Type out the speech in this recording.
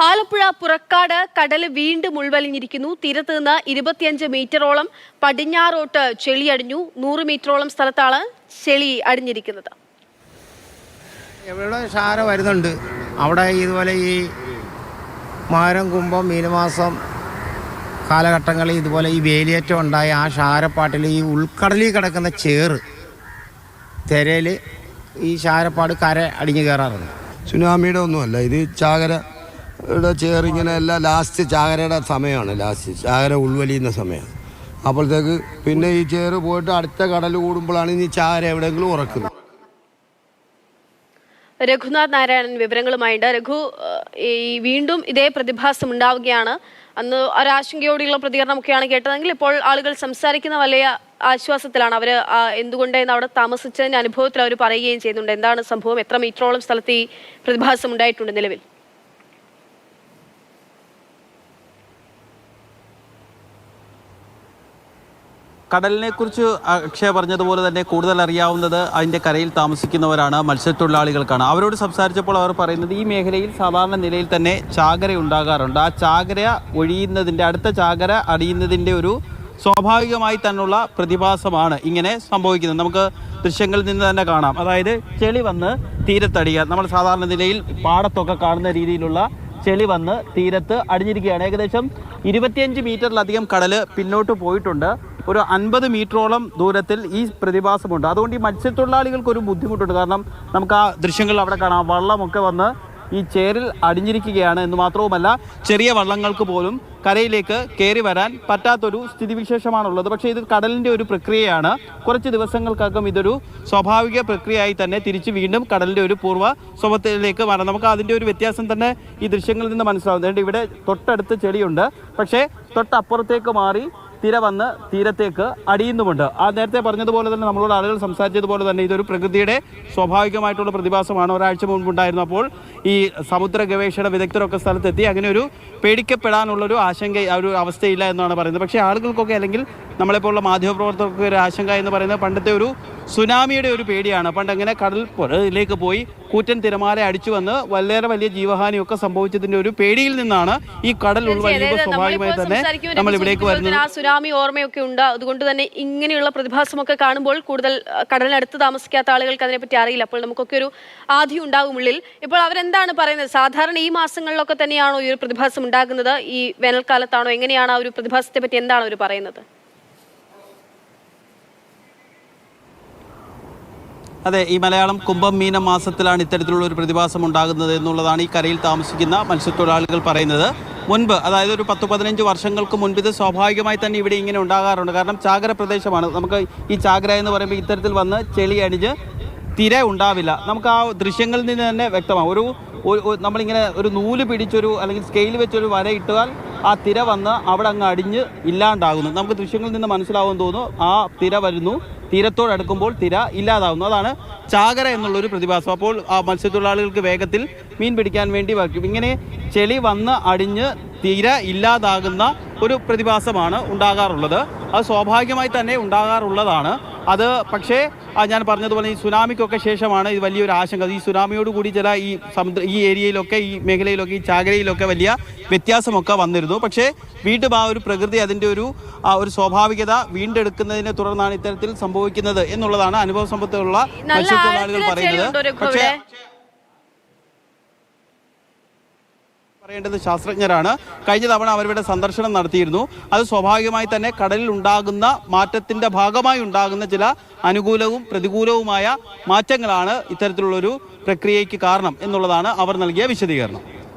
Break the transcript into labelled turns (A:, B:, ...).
A: ആലപ്പുഴ പുറക്കാട് കടൽ വീണ്ടും ഉൾവലിഞ്ഞിരിക്കുന്നു. തീരത്ത് നിന്ന് 25 മീറ്ററോളം പടിഞ്ഞാറോട്ട് ചെളി അടിഞ്ഞു. 100 മീറ്ററോളം സ്ഥലത്താണ് ചെളി അടിഞ്ഞിരിക്കുന്നത്.
B: എവിടെ ക്ഷാര വരുന്നുണ്ട്. അവിടെ ഇതുപോലെ ഈ മാരം കുംഭം മീനമാസം കാലഘട്ടങ്ങളിൽ ഇതുപോലെ ഈ വേലിയേറ്റം ഉണ്ടായ ആ ക്ഷാരപ്പാട്ടിൽ ഈ ഉൾക്കടലിൽ കിടക്കുന്ന ചേറ് തിരയിൽ ഈ ക്ഷാരപ്പാട് കര അടിഞ്ഞു കയറാറുണ്ട്.
C: സുനാമിയുടെ ഒന്നുമല്ല, ഇത് ചാകരയുടെ ചേറിങ്ങനെ എല്ലാം ലാസ്റ്റ് ചാകരയുടെ സമയമാണ്, ലാസ്റ്റ് ചാകര ഉൾവലിയുന്ന സമയം. അപ്പോഴത്തേക്ക് പിന്നെ ഈ ചേറ് പോയിട്ട് അടുത്ത കടൽ കൂടുമ്പോഴാണ് ഇനി ചാകര എവിടെയെങ്കിലും ഉറക്കുന്നത്.
A: രഘുനാഥ് നാരായണൻ വിവരങ്ങളുമായിട്ട്. രഘു, ഈ വീണ്ടും ഇതേ പ്രതിഭാസം ഉണ്ടാവുകയാണ്. അന്ന് ഒരാശങ്കയോടെയുള്ള പ്രതികരണമൊക്കെയാണ് കേട്ടതെങ്കിൽ ഇപ്പോൾ ആളുകൾ സംസാരിക്കുന്ന വലിയ ആശ്വാസത്തിലാണ്. അവർ എന്തുകൊണ്ടെന്ന് അവിടെ താമസിച്ചതിന്റെ അനുഭവത്തിൽ അവർ പറയുകയും ചെയ്യുന്നുണ്ട്. എന്താണ് സംഭവം? എത്ര മീറ്ററോളം സ്ഥലത്ത് ഈ പ്രതിഭാസം ഉണ്ടായിട്ടുണ്ട് നിലവിൽ?
D: കടലിനെ കുറിച്ച് അക്ഷയ പറഞ്ഞതുപോലെ തന്നെ കൂടുതൽ അറിയാവുന്നത് അതിൻ്റെ കരയിൽ താമസിക്കുന്നവരാണ്, മത്സ്യത്തൊഴിലാളികൾക്കാണ്. അവരോട് സംസാരിച്ചപ്പോൾ അവർ പറയുന്നത് ഈ മേഖലയിൽ സാധാരണ നിലയിൽ തന്നെ ചാകര ഉണ്ടാകാറുണ്ട്. ആ ചാകര ഒഴിയുന്നതിൻ്റെ, അടുത്ത ചാകര അടിയുന്നതിൻ്റെ ഒരു സ്വാഭാവികമായി തന്നെയുള്ള പ്രതിഭാസമാണ് ഇങ്ങനെ സംഭവിക്കുന്നത്. നമുക്ക് ദൃശ്യങ്ങളിൽ നിന്ന് തന്നെ കാണാം. അതായത് ചെളി വന്ന് തീരത്തടിയുക. നമ്മൾ സാധാരണ നിലയിൽ പാടത്തൊക്കെ കാണുന്ന രീതിയിലുള്ള ചെളി വന്ന് തീരത്ത് അടിഞ്ഞിരിക്കുകയാണ്. ഏകദേശം 25 മീറ്ററിലധികം കടൽ പിന്നോട്ട് പോയിട്ടുണ്ട്. ഒരു 50 മീറ്ററോളം ദൂരത്തിൽ ഈ പ്രതിഭാസമുണ്ട്. അതുകൊണ്ട് ഈ മത്സ്യത്തൊഴിലാളികൾക്കൊരു ബുദ്ധിമുട്ടുണ്ട്. കാരണം നമുക്ക് ആ ദൃശ്യങ്ങൾ അവിടെ കാണാം. വള്ളമൊക്കെ വന്ന് ഈ ചേറിൽ അടിഞ്ഞിരിക്കുകയാണ് എന്ന് മാത്രവുമല്ല, ചെറിയ വള്ളങ്ങൾക്ക് പോലും കരയിലേക്ക് കയറി വരാൻ പറ്റാത്തൊരു സ്ഥിതിവിശേഷമാണുള്ളത്. പക്ഷേ ഇത് കടലിൻ്റെ ഒരു പ്രക്രിയയാണ്. കുറച്ച് ദിവസങ്ങൾക്കകം ഇതൊരു സ്വാഭാവിക പ്രക്രിയയായി തന്നെ തിരിച്ച് വീണ്ടും കടലിൻ്റെ ഒരു പൂർവ്വ സ്വഭാവത്തിലേക്ക് മാറാം. നമുക്ക് അതിൻ്റെ ഒരു വ്യത്യാസം തന്നെ ഈ ദൃശ്യങ്ങളിൽ നിന്ന് മനസ്സിലാവുന്നുണ്ട്. ഇവിടെ തൊട്ടടുത്ത് ചെളിയുണ്ട്, പക്ഷേ തൊട്ടപ്പുറത്തേക്ക് മാറി തിര വന്ന് തീരത്തേക്ക് അടിയുന്നുമുണ്ട്. ആ നേരത്തെ പറഞ്ഞതുപോലെ തന്നെ നമ്മളോട് ആളുകൾ സംസാരിച്ചതുപോലെ തന്നെ ഇതൊരു പ്രകൃതിയുടെ സ്വാഭാവികമായിട്ടുള്ള പ്രതിഭാസമാണ്. ഒരാഴ്ച മുൻപുണ്ടായിരുന്നു. അപ്പോൾ ഈ സമുദ്ര ഗവേഷണ വിദഗ്ധരൊക്കെ സ്ഥലത്തെത്തി. അങ്ങനെ ഒരു പേടിക്കപ്പെടാനുള്ളൊരു ആശങ്ക, ഒരു അവസ്ഥയില്ല എന്നാണ് പറയുന്നത്. പക്ഷേ ആളുകൾക്കൊക്കെ, അല്ലെങ്കിൽ നമ്മളെപ്പോലുള്ള മാധ്യമപ്രവർത്തകർക്ക് ഒരു ആശങ്ക എന്ന് പറയുന്നത് പണ്ടത്തെ ഒരു സുനാമിയുടെ ഒരു പേടിയാണ്. പണ്ട് അങ്ങനെ കടലിലേക്ക് പോയി കൂറ്റൻ തിരമാല അടിച്ചു വന്ന് വളരെ വലിയ ജീവഹാനിയൊക്കെ സംഭവിച്ചതിന്റെ ഒരു പേടിയിൽ നിന്നാണ് ഈ കടൽ ഉൾവലിയുമ്പോൾ സ്വാഭാവികമായി തന്നെ നമ്മൾ ഇവിടേക്ക് വരുന്നത്.
A: ആ സുനാമി ഓർമ്മയൊക്കെ ഉണ്ട്. അതുകൊണ്ട് തന്നെ ഇങ്ങനെയുള്ള പ്രതിഭാസമൊക്കെ കാണുമ്പോൾ കൂടുതൽ കടലിനടുത്ത് താമസിക്കാത്ത ആളുകൾക്ക് അതിനെപ്പറ്റി അറിയില്ല. അപ്പോൾ നമുക്കൊക്കെ ഒരു ആദ്യം ഉണ്ടാകും ഉള്ളിൽ. ഇപ്പോൾ അവരെന്താണ് പറയുന്നത്? സാധാരണ ഈ മാസങ്ങളിലൊക്കെ തന്നെയാണോ ഈ ഒരു പ്രതിഭാസം ഉണ്ടാകുന്നത്? ഈ വേനൽക്കാലത്താണോ? എങ്ങനെയാണ് ആ ഒരു പ്രതിഭാസത്തെ പറ്റി എന്താണ് അവർ പറയുന്നത്?
D: അതെ, ഈ മലയാളം കുംഭം മീനം മാസത്തിലാണ് ഇത്തരത്തിലുള്ള ഒരു പ്രതിഭാസം ഉണ്ടാകുന്നത് എന്നുള്ളതാണ് ഈ കരയിൽ താമസിക്കുന്ന മത്സ്യത്തൊഴിലാളികൾ പറയുന്നത്. മുൻപ്, അതായത് ഒരു 10-15 വർഷങ്ങൾക്ക് മുൻപ് ഇത് സ്വാഭാവികമായി തന്നെ ഇവിടെ ഇങ്ങനെ ഉണ്ടാകാറുണ്ട്. കാരണം ചാകര പ്രദേശമാണ്. നമുക്ക് ഈ ചാകര എന്ന് പറയുമ്പോൾ ഇത്തരത്തിൽ വന്ന് ചെളി അടിഞ്ഞ് തിര ഉണ്ടാവില്ല. നമുക്ക് ആ ദൃശ്യങ്ങളിൽ നിന്ന് തന്നെ വ്യക്തമാണ്. നമ്മളിങ്ങനെ ഒരു നൂല് പിടിച്ചൊരു, അല്ലെങ്കിൽ സ്കെയിൽ വെച്ചൊരു വര ഇട്ടാൽ ആ തിര വന്ന് അവിടെ അങ്ങ് അടിഞ്ഞ് ഇല്ലാണ്ടാകുന്നു. നമുക്ക് ദൃശ്യങ്ങളിൽ നിന്ന് മനസ്സിലാവുമെന്ന് തോന്നുന്നു. ആ തിര വരുന്നു, തീരത്തോടടുക്കുമ്പോൾ തിര ഇല്ലാതാവുന്നു. അതാണ് ചാകര എന്നുള്ളൊരു പ്രതിഭാസം. അപ്പോൾ ആ മത്സ്യത്തൊഴിലാളികൾക്ക് വേഗത്തിൽ മീൻ പിടിക്കാൻ വേണ്ടി വയ്ക്കും. ഇങ്ങനെ ചെളി വന്ന് അടിഞ്ഞ് തിര ഇല്ലാതാകുന്ന ഒരു പ്രതിഭാസമാണ് ഉണ്ടാകാറുള്ളത്. അത് സ്വാഭാവികമായി തന്നെ ഉണ്ടാകാറുള്ളതാണ്. അത് പക്ഷേ ഞാൻ പറഞ്ഞതുപോലെ ഈ സുനാമിക്കൊക്കെ ശേഷമാണ് ഇത് വലിയൊരു ആശങ്ക. ഈ സുനാമിയോടുകൂടി ചില ഈ ഏരിയയിലൊക്കെ, ഈ മേഖലയിലൊക്കെ, ഈ ചാകരയിലൊക്കെ വലിയ വ്യത്യാസമൊക്കെ വന്നിരുന്നു. പക്ഷേ വീണ്ടും ആ ഒരു പ്രകൃതി അതിൻ്റെ ഒരു സ്വാഭാവികത വീണ്ടെടുക്കുന്നതിനെ തുടർന്നാണ് ഇത്തരത്തിൽ സംഭവിക്കുന്നത് എന്നുള്ളതാണ് അനുഭവ സമ്പത്തുള്ള മത്സ്യത്തൊഴിലാളികൾ പറയുന്നത്. പക്ഷേ പറയേണ്ടത് ശാസ്ത്രജ്ഞരാണ്. കഴിഞ്ഞ തവണ അവരിവിടെ സന്ദർശനം നടത്തിയിരുന്നു. അത് സ്വാഭാവികമായി തന്നെ കടലിൽ ഉണ്ടാകുന്ന മാറ്റത്തിന്റെ ഭാഗമായി ഉണ്ടാകുന്ന ചില അനുകൂലവും പ്രതികൂലവുമായ മാറ്റങ്ങളാണ് ഇത്തരത്തിലുള്ളൊരു പ്രക്രിയയ്ക്ക് കാരണം എന്നുള്ളതാണ് അവർ നൽകിയ വിശദീകരണം.